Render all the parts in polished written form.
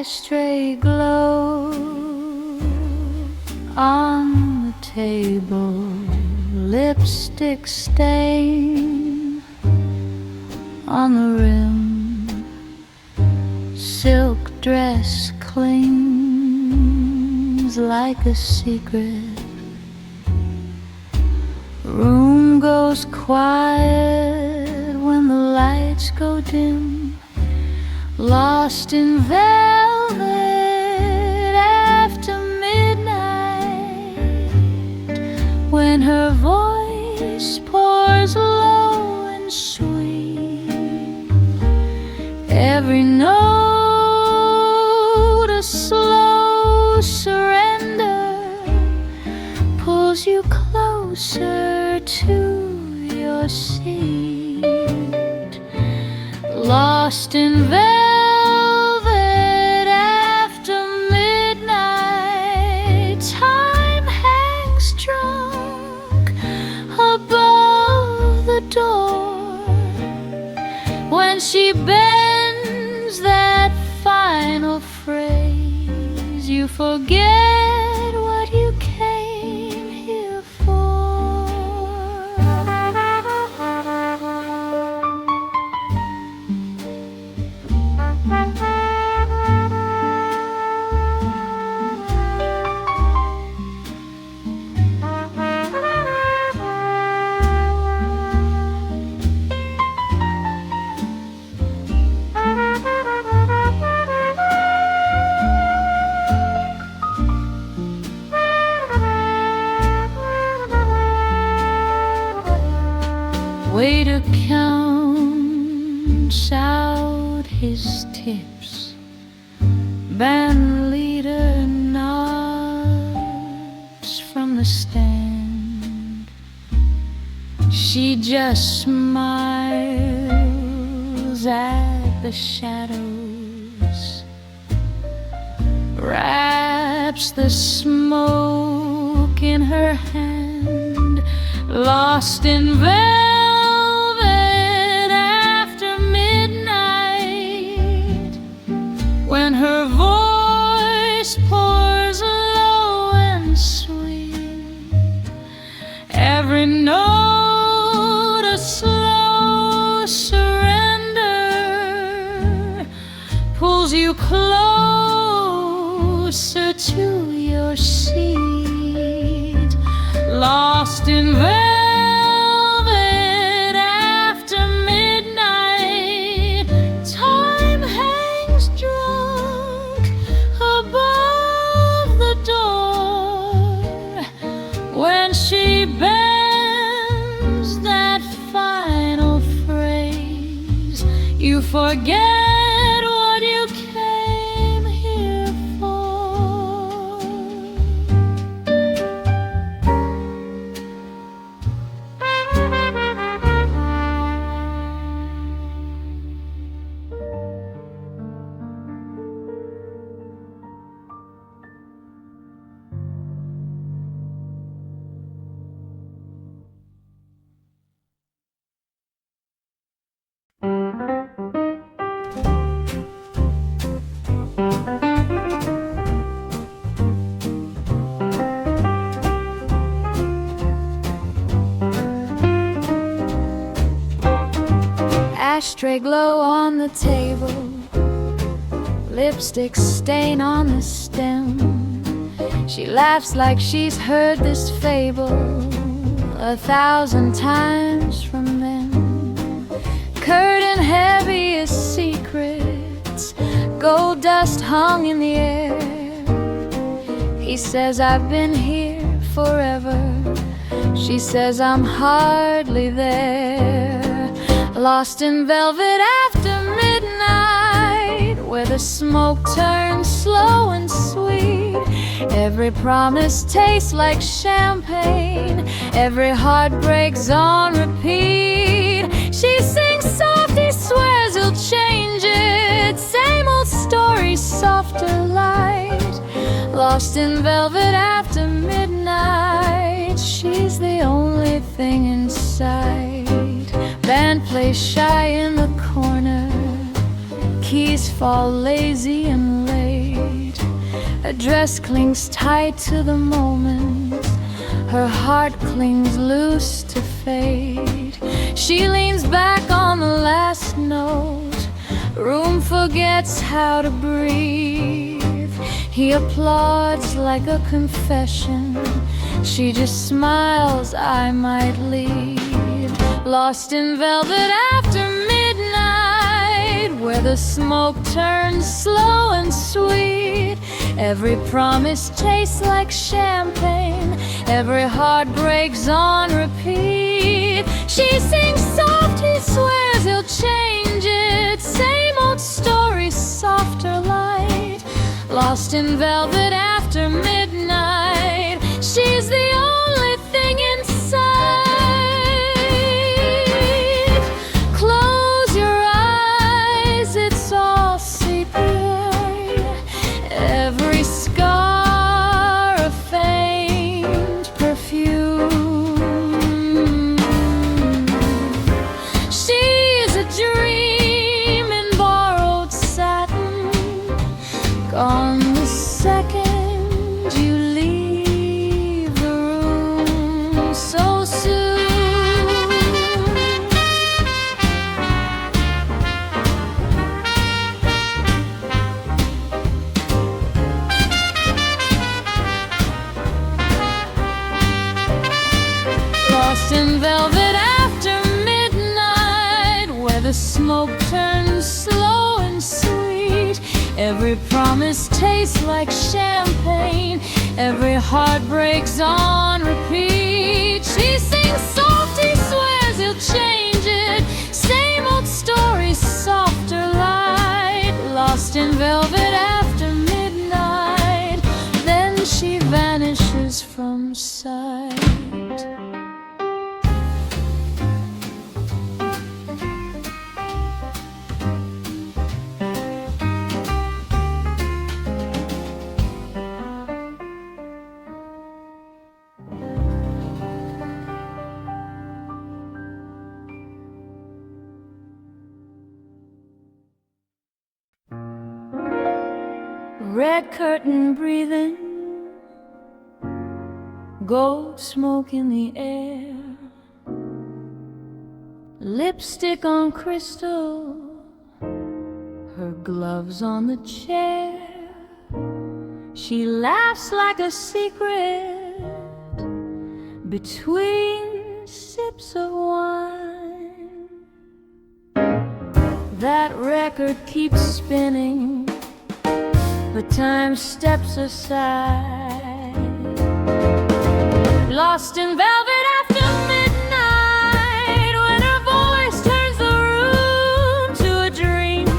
Ashtray glow on the table, lipstick stain on the rim, silk dress clings like a secret. Room goes quiet when the lights go dim, lost in velvet after midnight, when her voice pours low and sweet, every note a slow surrender, pulls you closer to your seat. Lost in velvet after midnight, time hangs drunk above the door. When she bends that final phrase, you forget what you came here for. Waiter counts out his tips, band leader nods from the stand. She just smiles at the shadows, wraps the smoke in her hand, lost in velvet after midnight, when her voice pours low and sweet, every note a slow surrender, pulls you closer to your seat. Lost in velvet after midnight, time hangs drunk above the door. When she bends that final phrase, you forget what you came here for. Ashtray glow on the table, lipstick stain on the stem. She laughs like she's heard this fable 1,000 times from them. Curtain heavy as secrets, gold dust hung in the air. He says I've been here forever, she says I'm hardly there. Lost in velvet after midnight, where the smoke turns slow and sweet. Every promise tastes like champagne, every heart breaks on repeat. She sings soft, he swears he'll change it. Same old story, softer light. Lost in velvet after midnight, she's the only thing in sight. Band plays shy in the corner, keys fall lazy and late. Her dress clings tight to the moment, her heart clings loose to fate. She leans back on the last note, room forgets how to breathe. He applauds like a confession, she just smiles, I might leave. Lost in velvet after midnight, where the smoke turns slow and sweet. Every promise tastes like champagne, every heart breaks on repeat. She sings soft, he swears he'll change it. Same old story, softer light. Lost in velvet after midnight, she's the only thing in sight. Close your eyes, it's all sepia. Every scar a faint perfume. She's a dream in borrowed satin, gone the second you leave the room so soon. Lost in velvet after midnight, where the smoke turns slow and sweet. Every promise tastes like champagne, every heart breaks on repeat. She sings soft, he swears he'll change it. Same old story, softer light. Lost in velvet after midnight, then she vanishes from sight. Red curtain breathing, gold smoke in the air, lipstick on crystal, her gloves on the chair. She laughs like a secret between sips of wine. That record keeps spinning, but time steps aside. Lost in velvet after midnight, when her voice turns the room to a dream.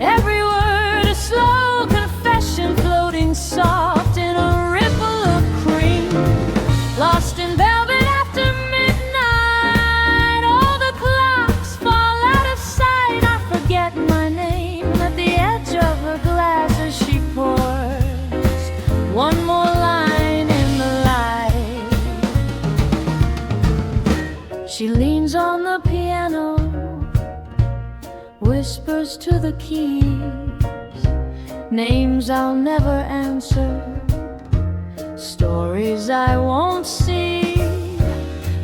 Every word a slow confession, floating soft in a ripple of cream. Lost in velvet after midnight, all the clocks fall out of sight. I forget my name at the edge of her glass as she pours one more line in the light. She leans on the piano, whispers to the keys, names I'll never answer, stories I won't see.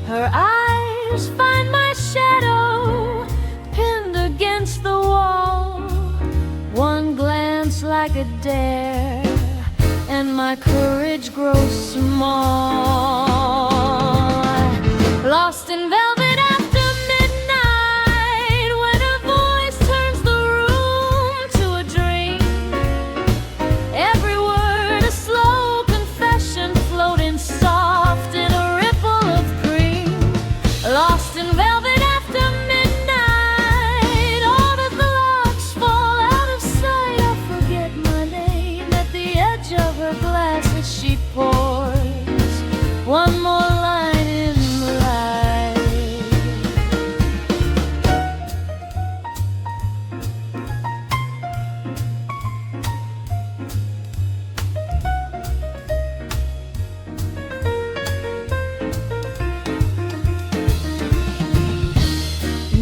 Her eyes find my shadow pinned against the wall. One glance like a dare, and my courage grows small. Lost in velvet after midnight, when her voice turns the room to a dream. Every word a slow confession, floating soft in a ripple of cream. Lost in velvet after midnight, all the clocks fall out of sight. I forget my name at the edge of her glass as she pours one more line in the light.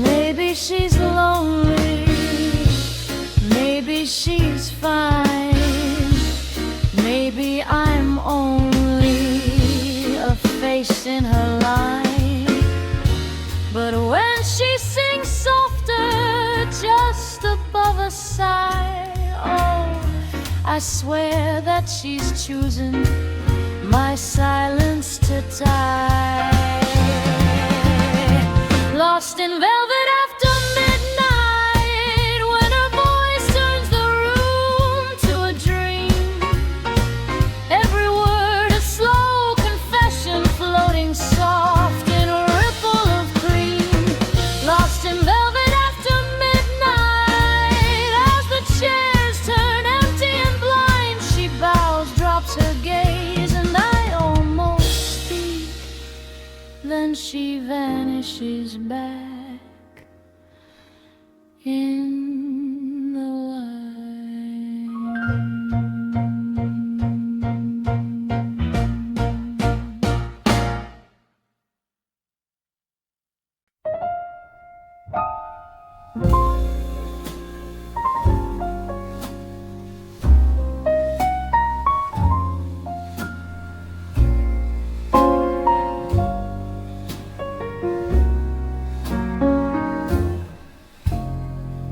Maybe she's lonely, maybe she's fine. I swear that she's choosing my silence to die. Lost in velvet after midnight, when her voice turns the room to a dream. Every word a slow confession, floating soft in a ripple of cream. Lost in velvet after midnight, as the chairs turn empty and blind, she bows, drops her gaze, and I almost speak. Then she vanishes back in the line.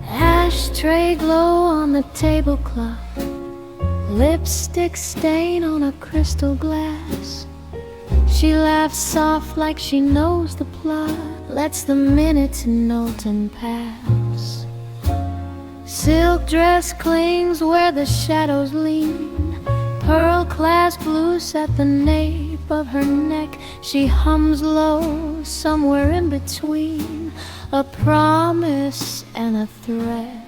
Ashtray glow on the tablecloth, lipstick stain on a crystal glass. She laughs soft like she knows the plot, lets the minutes note and pass. Silk dress clings where the shadows lean, pearl clasp loose at the nape of her neck. She hums low somewhere in between a promise and a threat.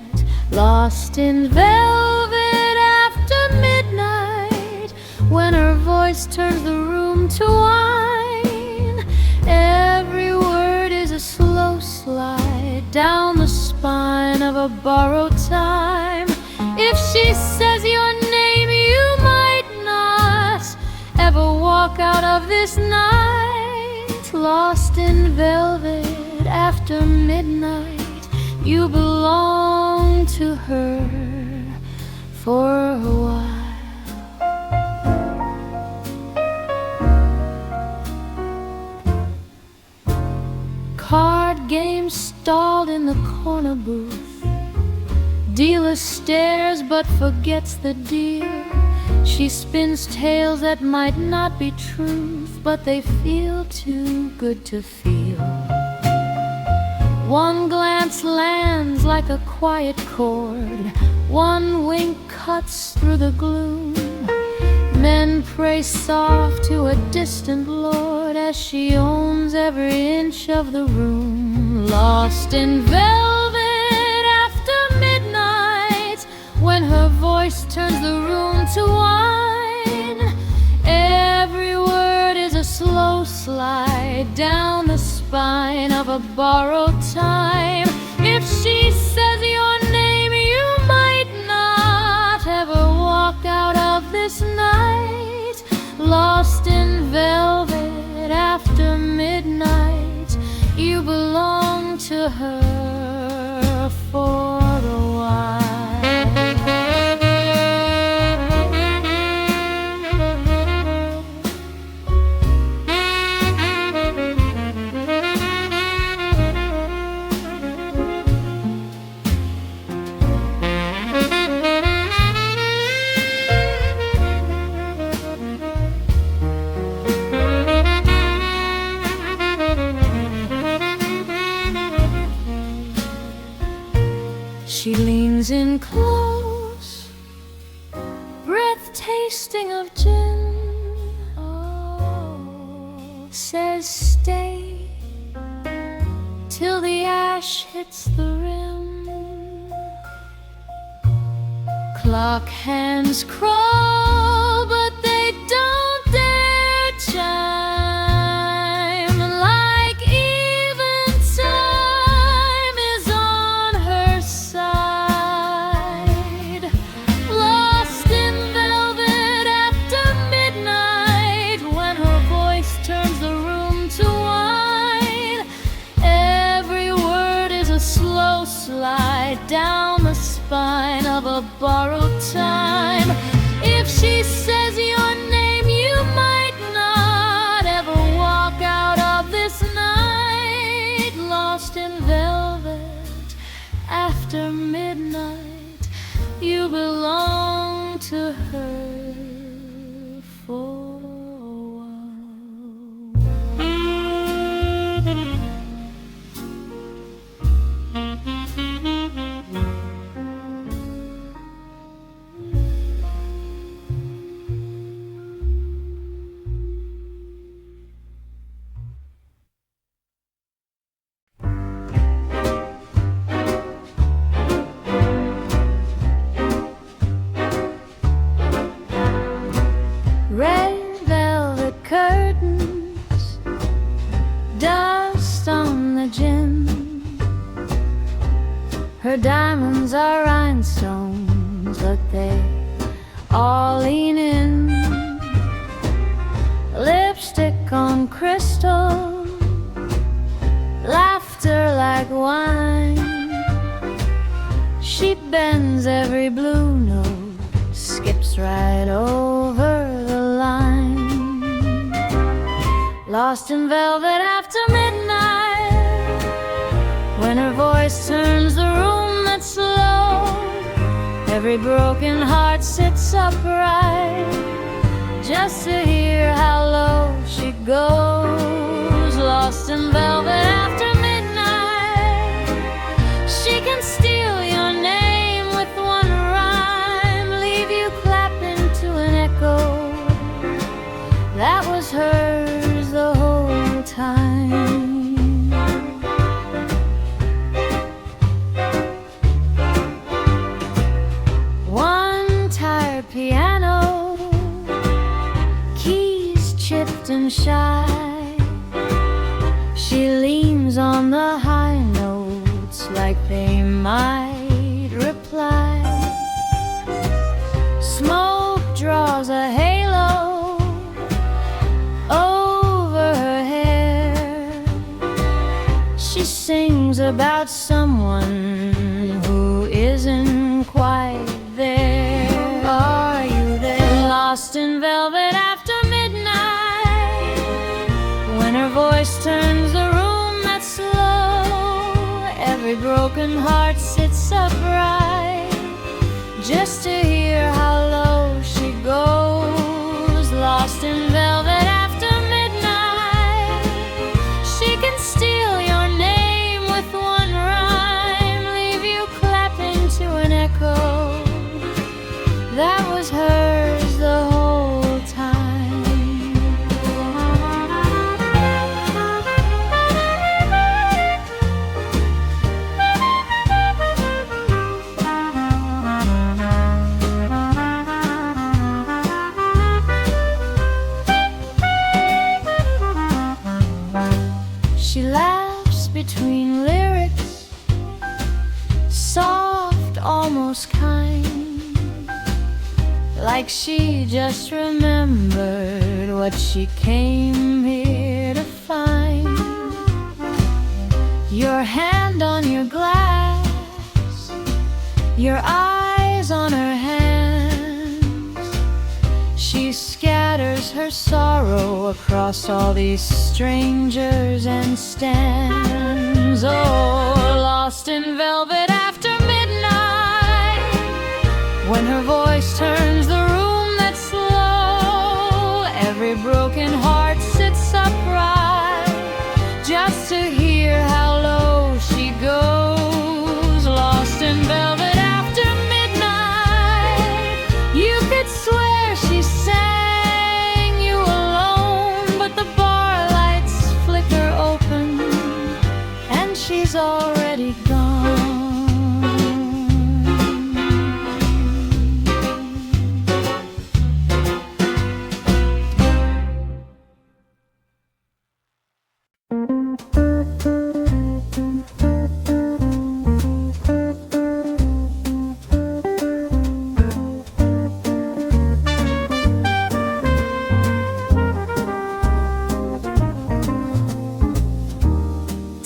Lost in velvet after midnight, when her voice turns the room to wine. Every word is a slow slide down the spine of a borrowed time. If she says your name, you might not ever walk out of this night. Lost in velvet after midnight, you belong to her for a while. Card game stalled in the corner booth, dealer stares but forgets the deal. She spins tales that might not be truth, but they feel too good to feel. One glance lands like a quiet chord, one wink cuts through the gloom. Men pray soft to a distant lord as she owns every inch of the room. Lost in velvet after midnight, when her voice turns the room to wine. Every word is a slow slide down the spine of a borrowed time. If she says your name, you might not ever walk out of this night. Lost in velvet after midnight, you belong to her for a while. She leans in close, breath tasting of gin. Oh, says stay till the ash hits the rim. Clock hands crawl, but they don't dare chime. Slide down the spine of a borrowed time. If she says your name, you might not ever walk out of this night. Lost in velvet after midnight, you belong to her for a red velvet curtains, dust on the gym. Her diamonds are rhinestones, but they all lean in. Lipstick on crystal, laughter like wine. She bends every blue note, skips right over the line. Lost in velvet after midnight, when her voice turns the room that's slow, every broken heart sits upright, just to hear how low she goes. Lost in velvet after midnight, she can steal your name with one rhyme, leave you clapping to an echo that was hers the whole time. One tired piano, keys chipped and shy. She leans on the high notes like they might reply. Smoke draws a halo over her hair. She sings about someone who isn't quite there. Are you there? Lost in velvet after midnight, when her voice turns the room that's slow, every broken heart sits upright, just to hear how low she goes. Lost in velvet after midnight, she can steal your name with one rhyme, leave you clapping to an echo that was hers the whole time. She laughs between lyrics, soft, almost kind, like she just remembered what she came here to find. Your hand on your glass, your eyes on her hands. She scatters her sorrow across all these strangers and stands. Oh, lost in velvet after midnight, when her voice turns the room that's slow, every broken heart sits upright, just to hear how low she goes. Lost in velvet after midnight, you could swear she sang you alone, but the bar lights flicker open and she's already gone.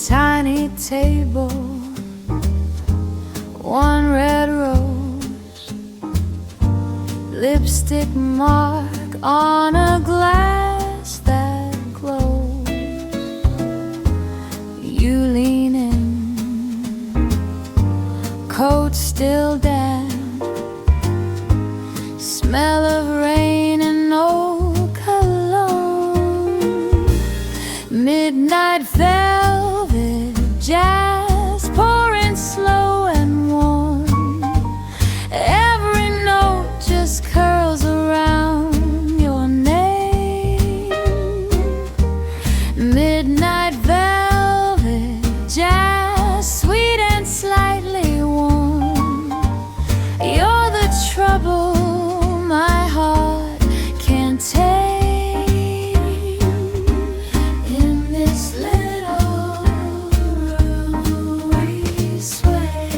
Tiny table, one red rose, lipstick mark on a glass that glows. You lean in, coat still damp, smell of rain and old cologne. Midnight velvet jazz pouring slow and warm. Every note just curls around your name. Midnight velvet jazz, sweet and slightly warm. You're the trouble my heart can't take. In this little room we sway.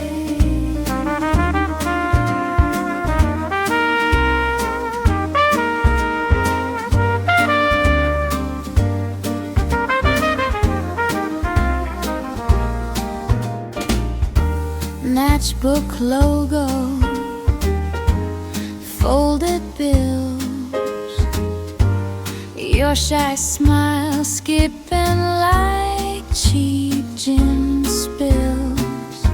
Matchbook logo, folded bills, your shy smile skipping like cheap gin spills.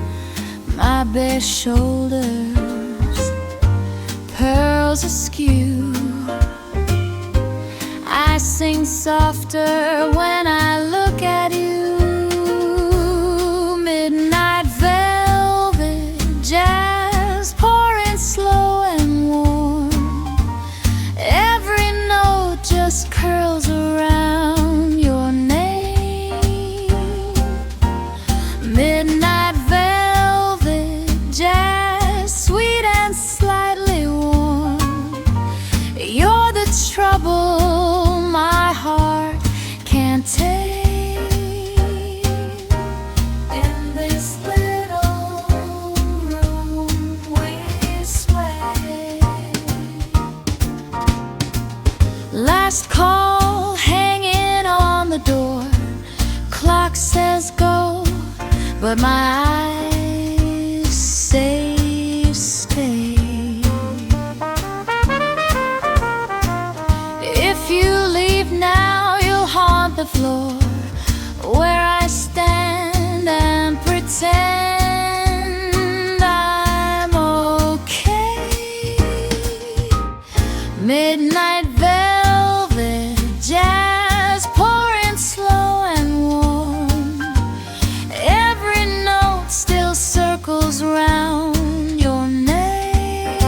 My bare shoulders, pearls askew. I sing softer when I look at you. Midnight velvet jazz pouring slow and warm. Every note just curls around your name. Midnight velvet jazz, sweet and slightly warm. You're the trouble my heart can't take. In this little room we sway. Last call hanging on the door. Clock says go, but my eyes say stay. If you leave now, you'll haunt the floor where I stand and pretend I'm okay. Midnight velvet jazz pouring slow and warm. Every note still circles round your name.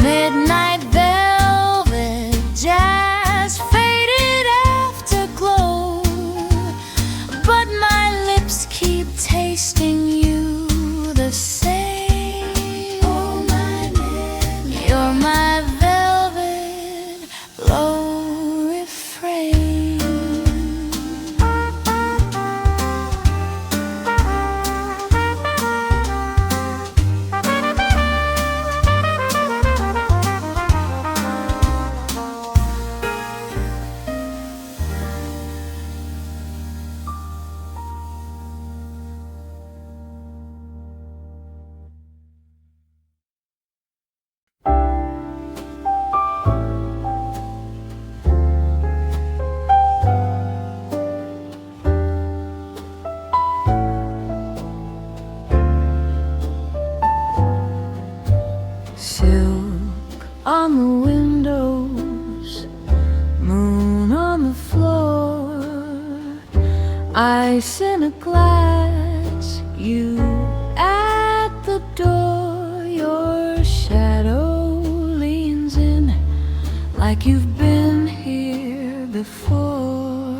Midnight velvet jazz, faded afterglow, but my lips keep tasting you the same. Oh, my midnight, you're my velvet low refrain. Silk on the windows, moon on the floor, ice in a glass, you at the door. Your shadow leans in like you've been here before.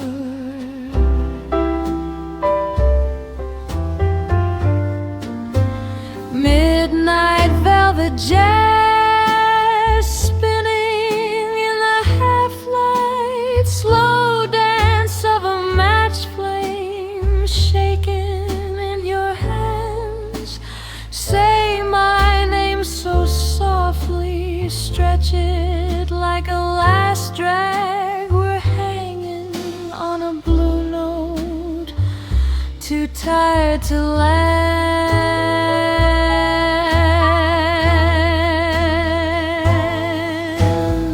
Midnight velvet jazz spinning in the half-light, slow dance of a match flame shaking in your hands. Say my name so softly, stretch it like a last drag. We're hanging on a blue note, too tired to land.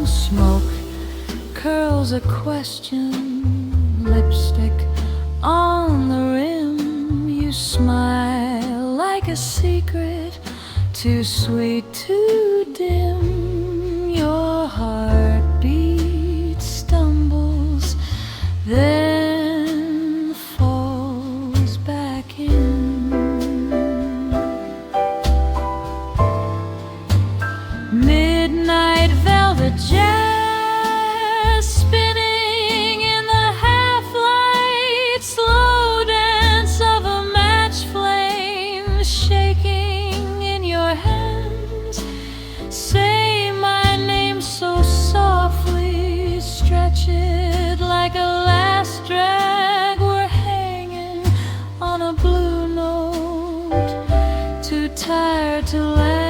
Smoke curls a question, lipstick on the rim. You smile like a secret too sweet to dim. Your heartbeat stumbles, then falls back in. Midnight velvet jazz spinning in the half-light, slow dance of a match flame shaking in your hands. Say my name so softly, stretch it like a last drag. We're hanging on a blue note, too tired to land.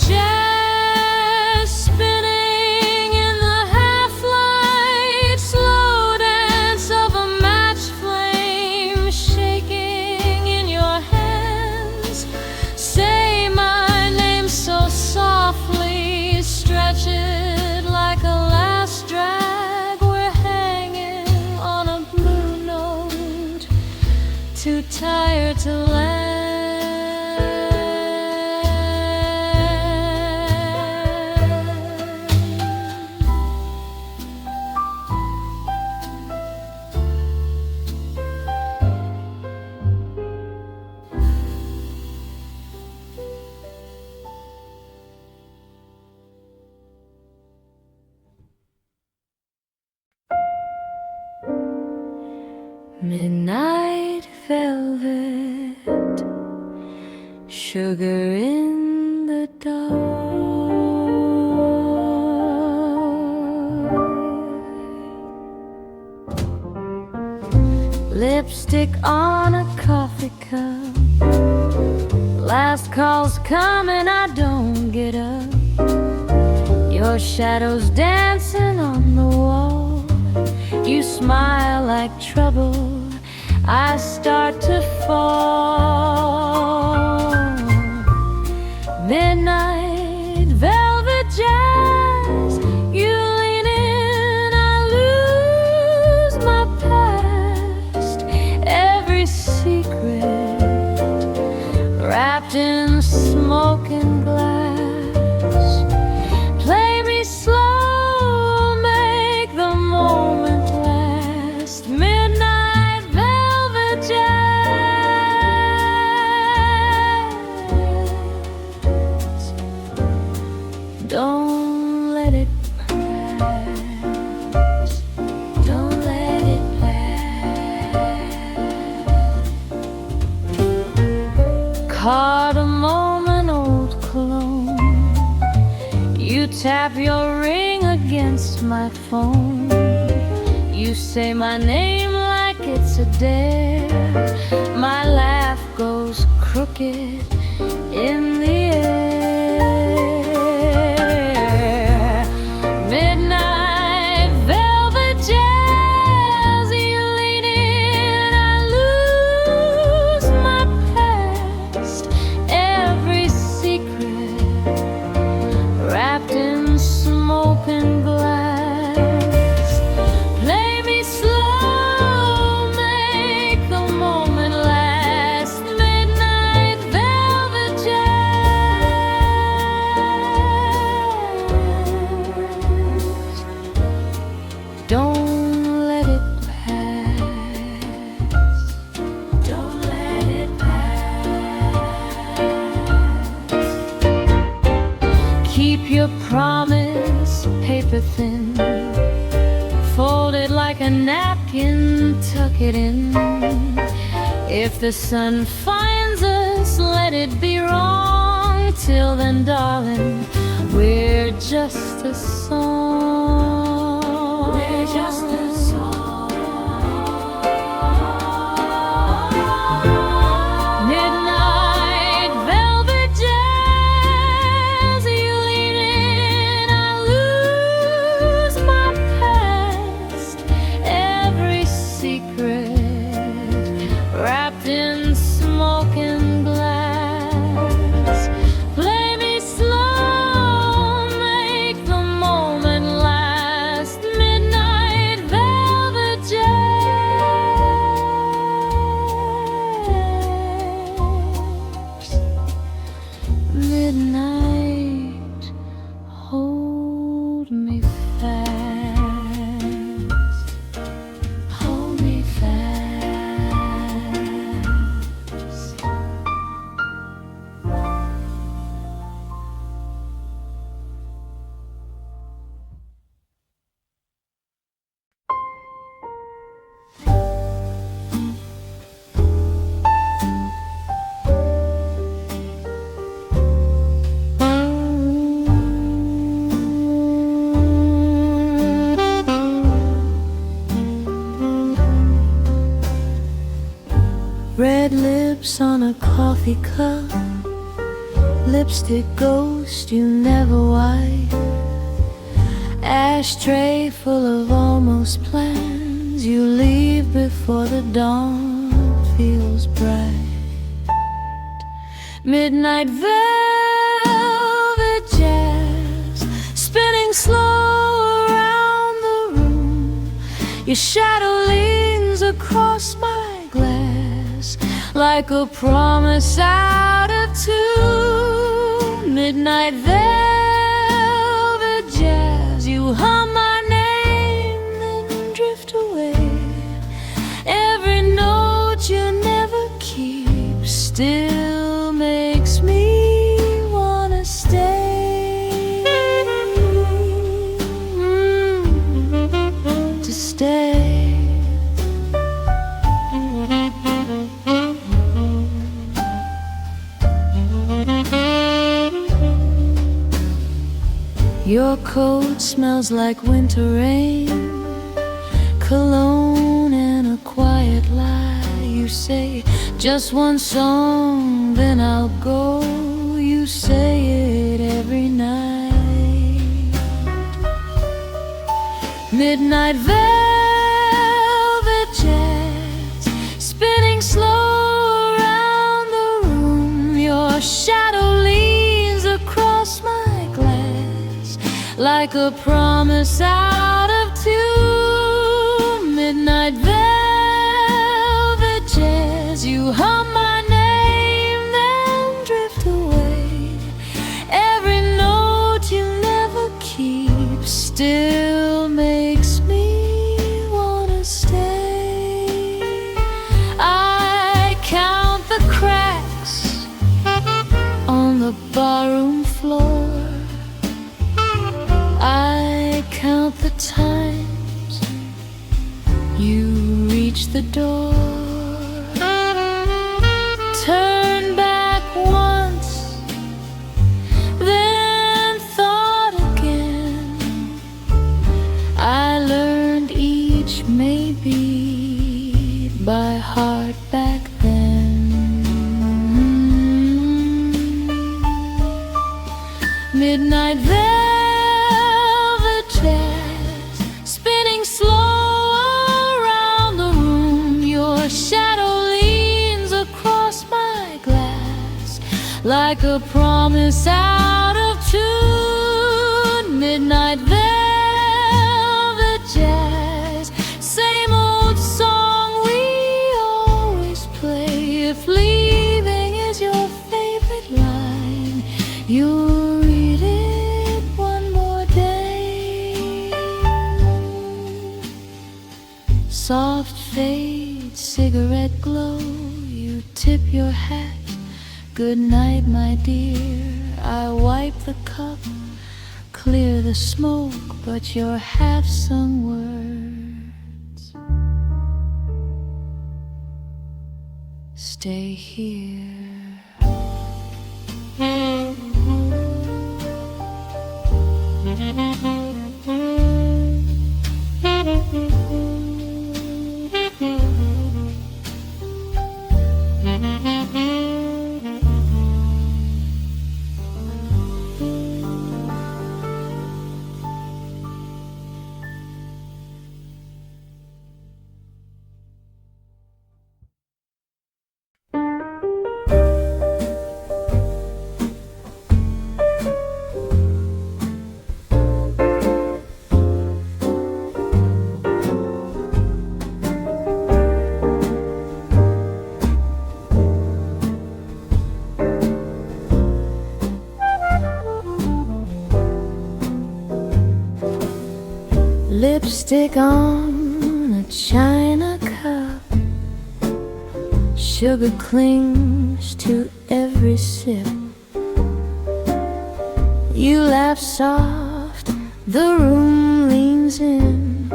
Jazz spinning in the half-light, slow dance of a match flame shaking in your hands. Say my name so softly, stretch it like a last drag. We're hanging on a blue note, too tired to land. Midnight velvet, sugar in the dark, lipstick on a coffee cup. Last call's coming, I don't get up. Your shadow's dancing on the wall. You smile like trouble, I start to fall. Midnight velvet jazz, you lean in, I lose my past. Every secret wrapped in smoking glass. Play me slow, make the moment last. Midnight velvet jazz, don't let it pass, don't let it pass. Cardamom and old cologne, you tap your ring against my phone. You say my name like it's a dare. My laugh goes crooked in the air. Midnight velvet jazz, you lean in, I lose my past. Every secret wrapped in smoke and glass. Play me slow, make the moment last. Midnight velvet jazz. like a napkin, tuck it in. If the sun finds us, let it be wrong. Till then, darling, we're just a song. We're just a song. Midnight velvet jazz, you lean in, I lose my past. Every secret wrapped in smoke and glass. Play me slow, make the moment last. Midnight velvet jazz. Midnight, hold me fast. Hold me fast. Red lips on a coffee cup, lipstick ghost you never wipe. Ashtray full of almost plans, you leave before the dawn feels bright. Midnight velvet jazz, spinning slow around the room. Your shadow leans across my glass like a promise out of tune. Midnight velvet jazz, you hum my name, then drift away. Every note you never keep still makes me wanna stay. To stay. Your coat smells like winter rain, cologne and a quiet lie. You say just one song, then I'll go. You say it every night. Midnight velvet jazz, spinning slow around the room. Your shadow leans across my like a promise out of tune. Midnight velvet jazz, you hum my name, then drift away. Every note you never keep still makes me wanna stay. I count the cracks on the barroom floor. I count the times you reach the door. Turn back once, then thought again. I learned each maybe by heart back then. Midnight velvet jazz, spinning slow around the room. Your shadow leans across my glass like a promise out of tune. Midnight velvet jazz, same old song we always play. If leaving is your favorite line, you'll read it one more day. Soft fade, cigarette glow, you tip your hat. Good night, my dear. I wipe the cup, clear the smoke, but your half-sung word stay here. Lipstick on a china cup, sugar clings to every sip. You laugh soft, the room leans in,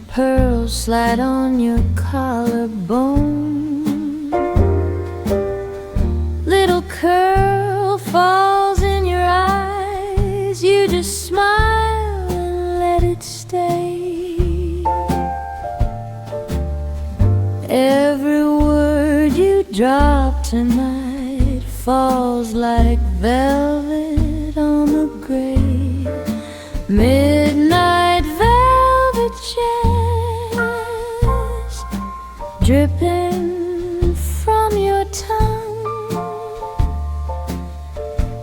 pearls slide on your collarbone. Little curl falls in your eyes, you just smile and let it stay. Every word you drop tonight falls like velvet on the gray. Midnight velvet jazz dripping from your tongue.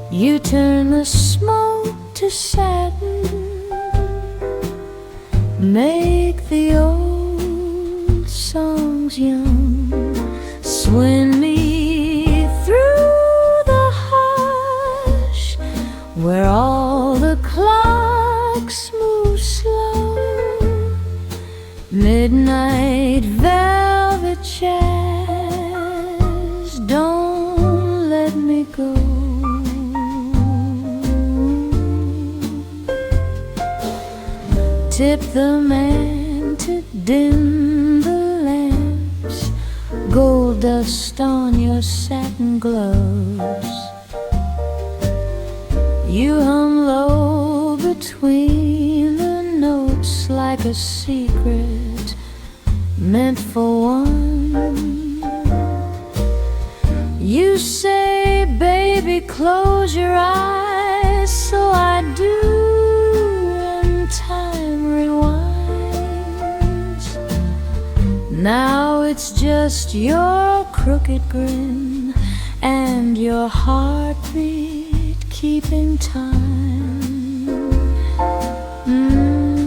You turn the smoke to satin, make the old songs young. Swing me through the hush where all the clocks move slow. Midnight velvet jazz, don't let me go. Tip the man to dim the lamps, gold dust on your satin gloves. You hum low between the notes like a secret meant for one. You say, baby, close your eyes, so I do, and time rewinds. Now it's just your crooked grin and your heartbeat keeping time.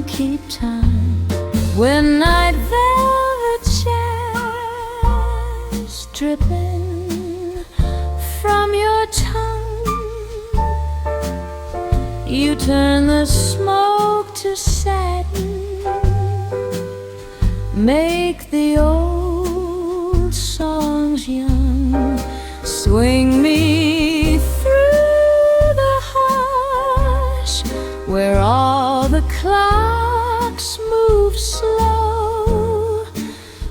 Keep time. When night velvet jazz dripping from your tongue, you turn the smoke to satin, make the old songs young. Swing me through the hush where all the clocks move slow.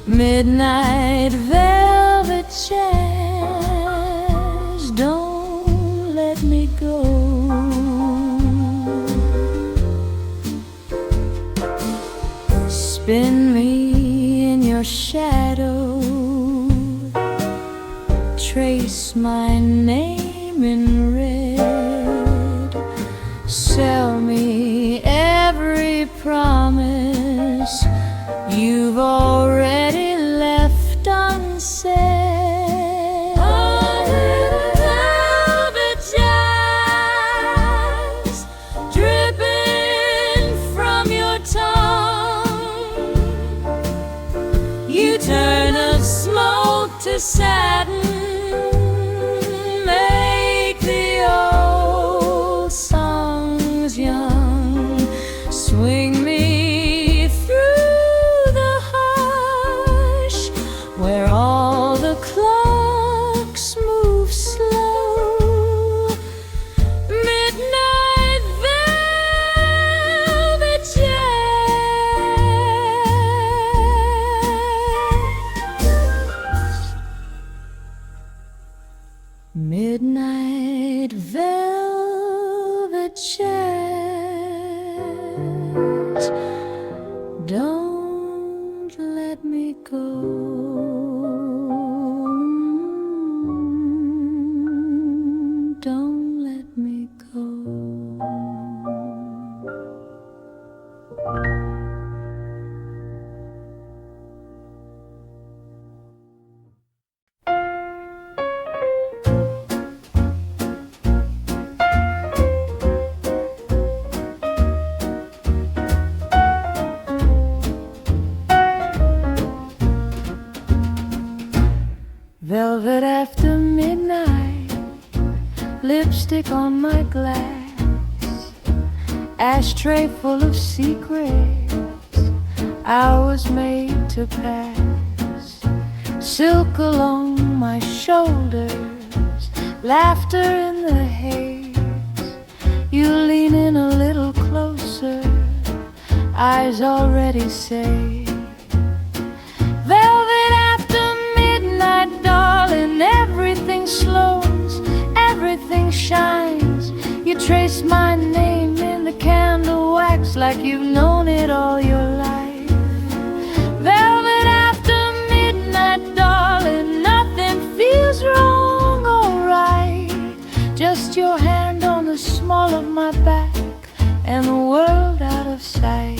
Midnight velvet jazz, don't let me go. Spin me in your shadow, trace my name in red. Sell me every promise you've already left unsaid. Velvet jazz dripping from your tongue. You turn the smoke to satin, make the old songs young. Swing me through the hush where all the clocks move slow. Midnight velvet jazz. let me go. Don't let me go. Velvet after midnight, lipstick on my glass, ashtray full of secrets I was made to pass. Silk along my shoulders, laughter in the haze. You lean in a little closer, eyes already say, velvet after midnight, darling, everything slows, everything shines. You trace my name in the candle wax like you've known it all your life. Velvet after midnight, darling, nothing feels wrong or right. Just your hand on the small of my back and the world out of sight.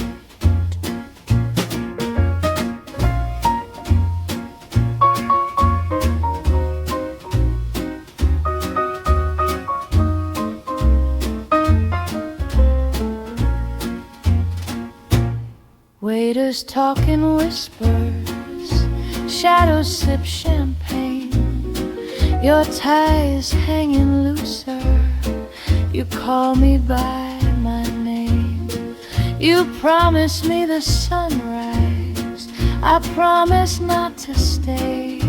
Waiters talk in whispers, shadows sip champagne. Your tie is hanging looser, you call me by my name. You promise me the sunrise, I promise not to stay.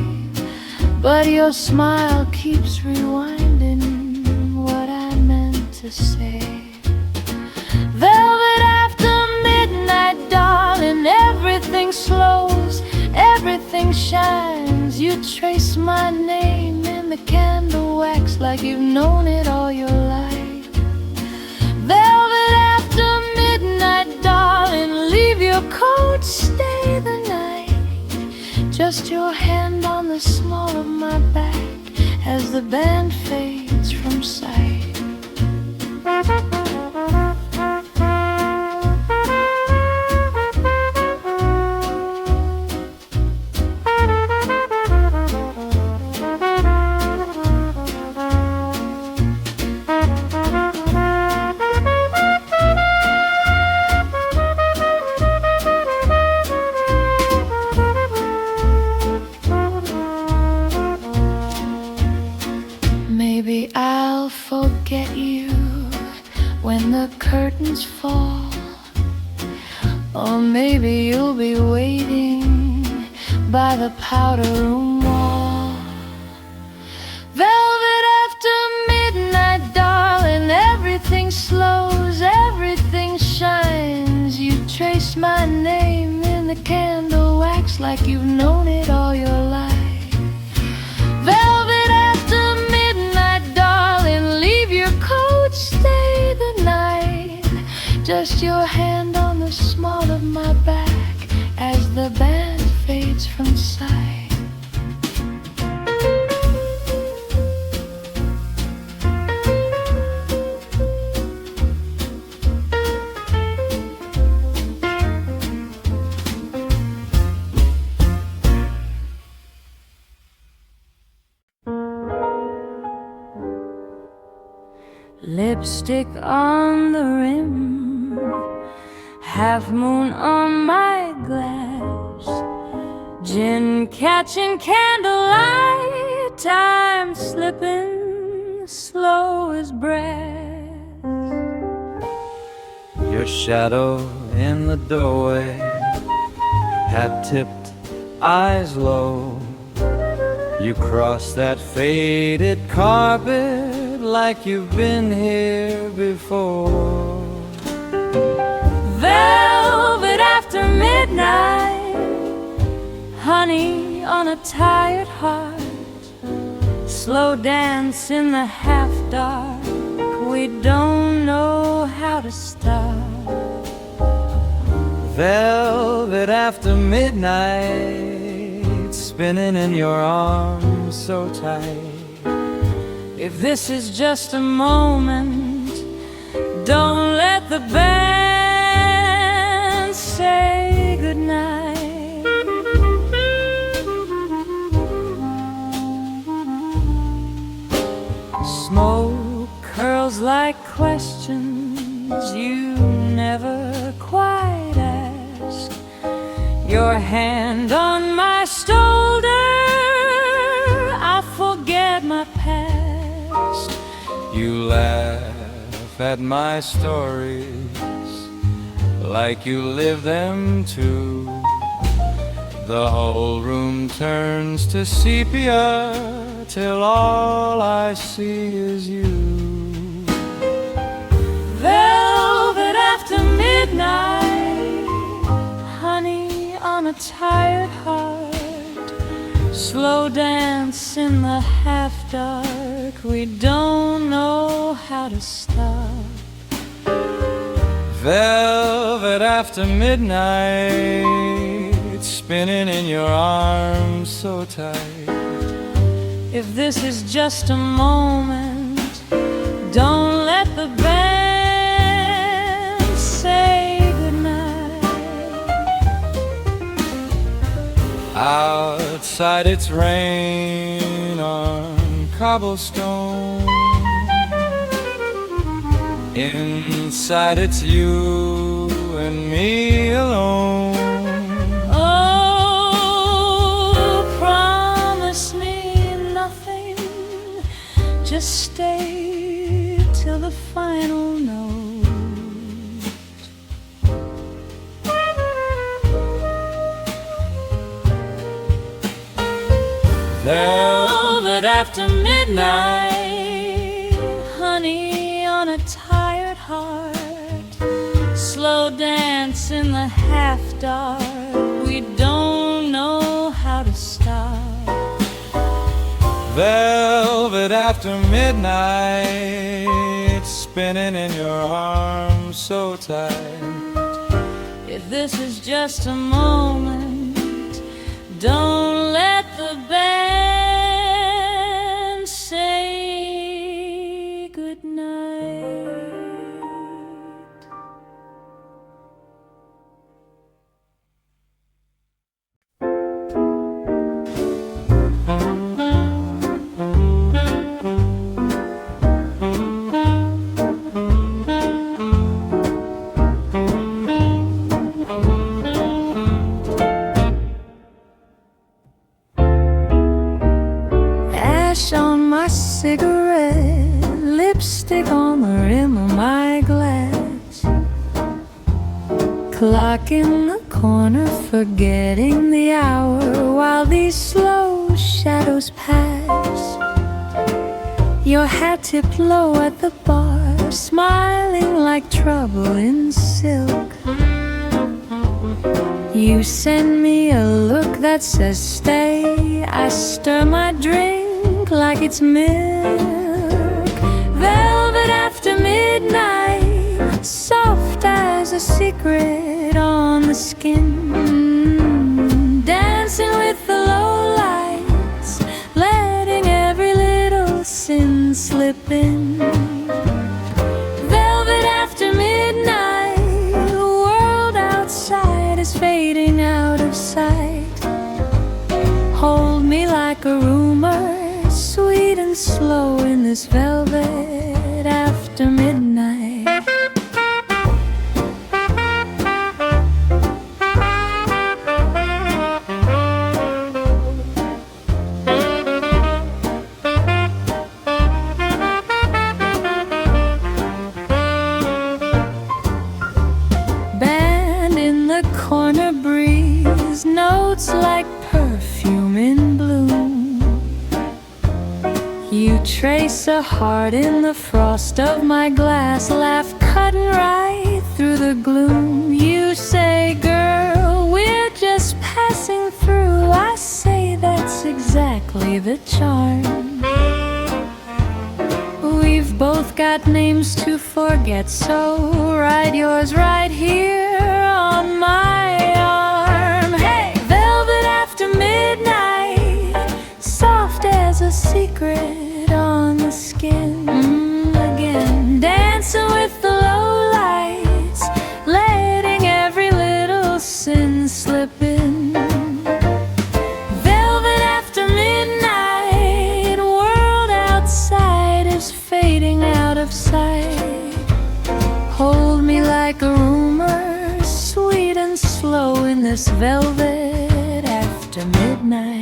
But your smile keeps rewinding what I meant to say. Velvet after midnight, darling, everything slows, everything shines. You trace my name in the candle wax like you've known it all your life. Velvet after midnight, darling, leave your coat, stay the night. Just your hand on the small of my back as the band fades from sight. Maybe I'll forget you when the curtains fall, or maybe you'll be waiting by the powder room wall. Velvet after midnight, darling, everything slows, everything shines. You trace my name in the candle wax like you've known it all your life. Velvet after midnight, darling, leave your coat, stay the night. Just your hand on the small of my back as the band fades from sight. Lipstick on the rim, half moon on my glass, gin catching candlelight, time slipping slow as breath. Your shadow in the doorway, hat tipped, eyes low. You cross that faded carpet like you've been here before. Velvet after midnight, honey on a tired heart, slow dance in the half-dark, we don't know how to start. Velvet after midnight, spinning in your arms so tight. If this is just a moment, don't let the band say goodnight. Smoke curls like questions you never quite ask. Your hand on my shoulder, I forget my past. You laugh at my stories like you live them too. The whole room turns to sepia till all I see is you. Velvet after midnight, honey on a tired heart, slow dance in the half-dark, we don't know how to stop. Velvet after midnight, spinning in your arms so tight. If this is just a moment, don't let the band say goodnight. Outside it's rain on cobblestone. Inside it's you and me alone. Oh, promise me nothing, just stay till the final note. Velvet after midnight, honey on a tired heart, slow dance in the half-dark, we don't know how to stop. Velvet after midnight, spinning in your arms so tight. If this is just a moment, don't let the band say goodnight. Ash on my cigarette, lipstick on the rim of my glass. Clock in the corner, forgetting the hour while these slow shadows pass. Your hat tipped low at the bar, smiling like trouble in silk. You send me a look that says stay. I stir my drink like it's milk. Velvet after midnight, soft as a secret on the skin. Dancing with the low lights, letting every little sin slip in. Velvet after midnight, the world outside is fading out of sight. Hold me like a rumor, sweet and slow in this velvet after midnight. Band in the corner breeze, notes like perfume in bloom. You trace a heart in the frost of my glass, laugh cutting right through the gloom. You say, girl, we're just passing through. I say that's exactly the charm. We've both got names to forget, so write yours right here on around my arm. Hey, velvet after midnight, soft as a secret on the skin. Again, dancing with the low lights, letting every little sin slip in. Velvet after midnight, world outside is fading out of sight. Hold me like a rumor, sweet and slow in this velvet after midnight.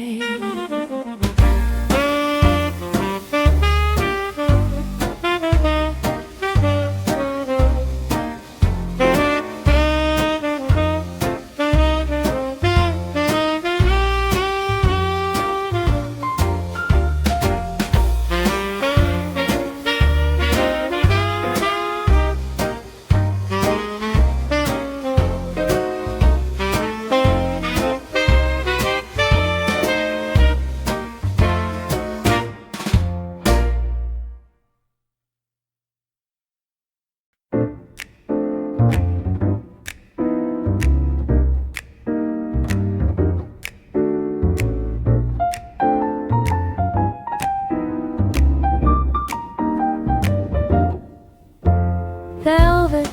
Velvet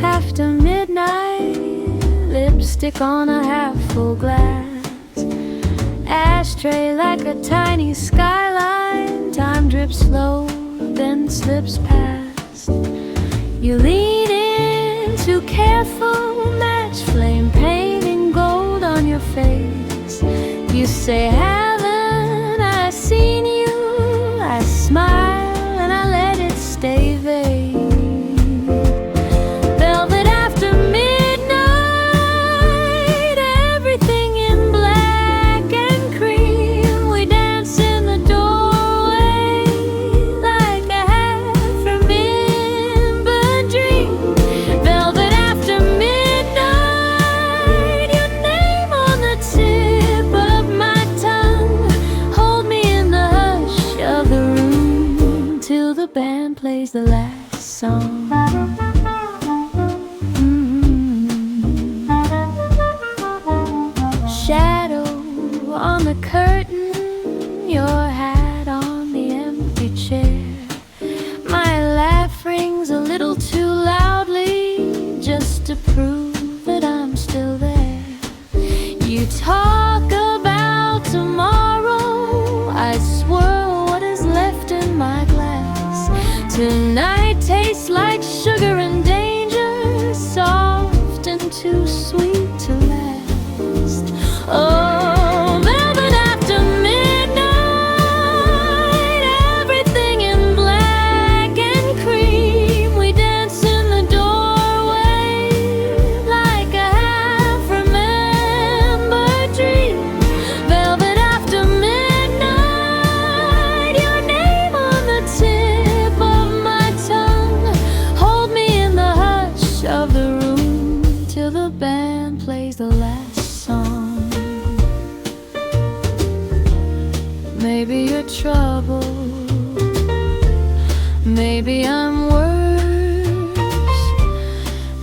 after midnight, lipstick on a half-full glass, ashtray like a tiny skyline. Time drips slow, then slips past. You lean in, too careful, match flame painting gold on your face. You say, haven't I seen you? I smile and I let it stay vague. The band plays the last song. Shadow on the curtain, your hat on the empty chair. My laugh rings a little too loudly, just to prove that I'm still there. You talk about tomorrow, I swirl what is left in my glass. Tonight tastes like sugar and danger, soft and too sweet to last. Oh, velvet after midnight, everything in black and cream. We dance in the doorway like a half-remembered dream. Velvet after midnight, your name on the tip of my tongue. Hold me in the hush of the room till the band plays the last song. Maybe you're troubled, maybe I'm worse.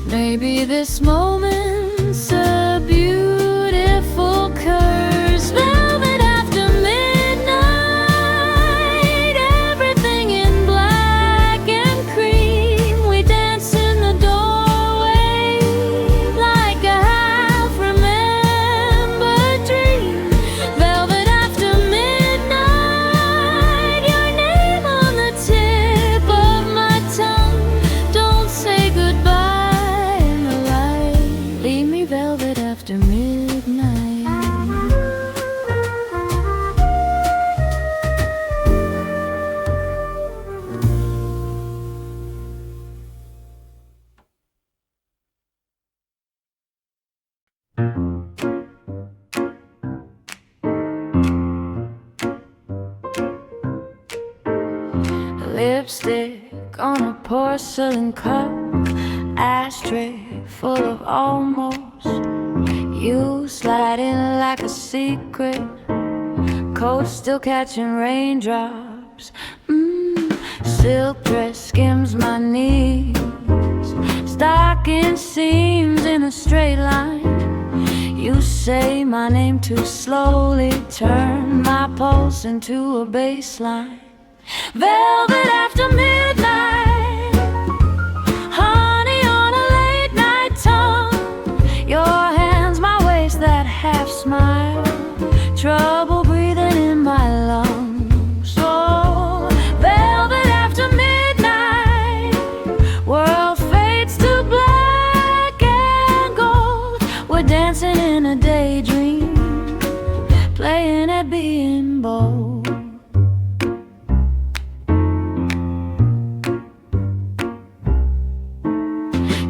Maybe this moment's a beautiful curse. Velvet after midnight, everything in black and cream. We dance in the doorway like a half-remembered dream. Velvet after midnight, your name on the tip of my tongue. Don't say goodbye in the light, leave me velvet after midnight. Lipstick on a porcelain cup, ashtray full of almost. You slide in like a secret, coat still catching raindrops. Silk dress skims my knees, stocking seams in a straight line. You say my name too slowly, turn my pulse into a bass line. Velvet after midnight, honey on a late night tongue. Your hands, my waist, that half smile, trouble breathing in my lungs. Oh, velvet after midnight, world fades to black and gold. We're dancing in a daydream, playing at being bold.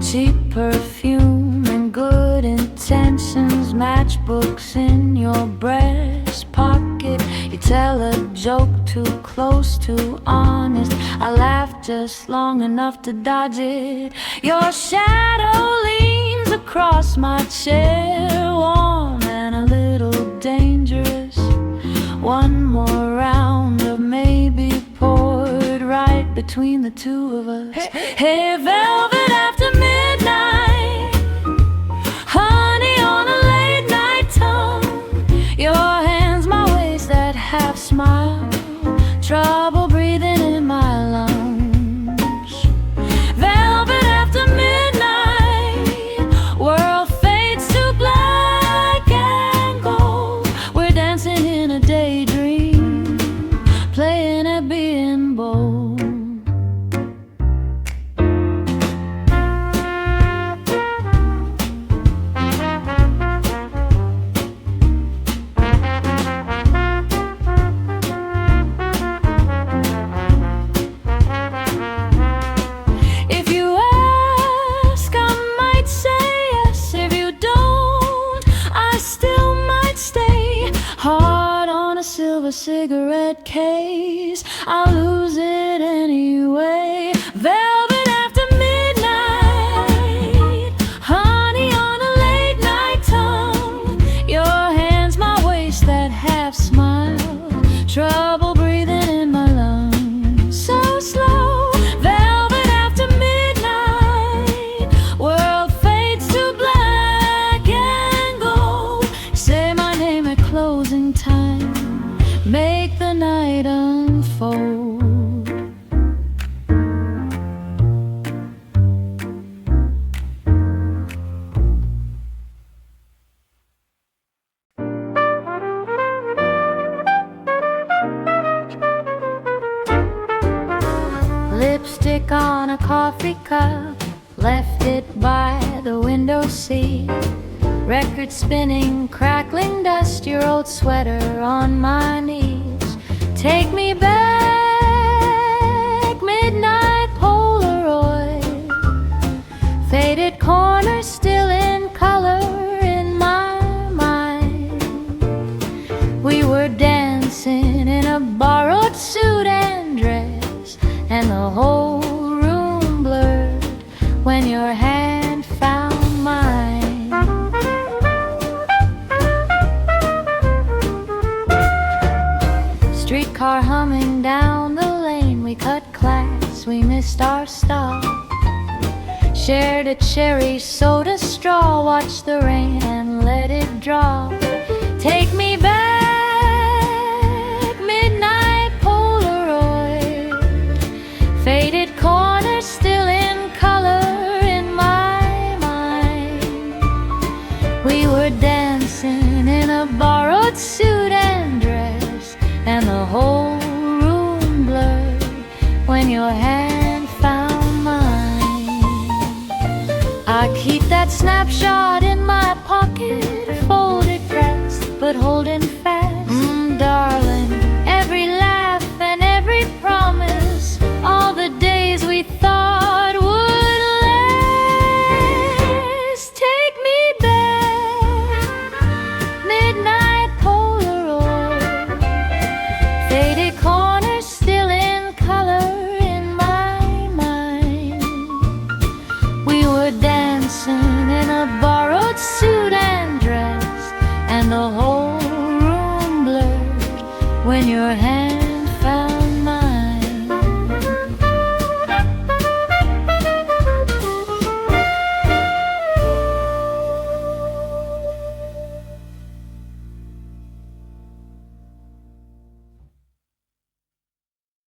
Cheap perfume and good intentions, matchbooks in your breast pocket. You tell a joke too close, too honest. I laugh just long enough to dodge it. Your shadow leans across my chair, warm and a little dangerous. One more round of maybe poured right between the two of us. Hey, velvet after midnight, honey on a late night tongue. Your hands, my waist, that half smile, trouble breathing in my lungs. Velvet after midnight, world fades to black and gold. We're dancing in a daydream, playing at being bold. A cigarette case, I'll lose it anyway. Velvet after midnight, honey on a late night tongue. Your hands, my waist, that half smile, trouble breathing in my lungs. So slow, velvet after midnight, world fades to black and gold. Say my name at closing time, make the night unfold. Lipstick on a coffee cup, left it by the window seat. Record spinning, crackling dust, your old sweater on my knees. Take me back, midnight Polaroid, faded corners still in color in my mind. We were dancing in a borrowed suit and dress, and the whole room blurred when your hand found mine. Streetcar humming down the lane, we cut class, we missed our stop. Shared a cherry soda straw, watched the rain and let it drop. Take me back, midnight Polaroid, faded corners still in color in my mind. We were dancing in a borrowed suit and dress, and the whole room blurred when your hand found mine. I keep that snapshot in my pocket, folded pressed, but holding fast. Darling, every laugh and every promise, all the days we thought would last. Take me back, midnight Polaroid, faded corners still in color in my mind. We were dancing in a borrowed suit and dress, and the whole room blurred when your hand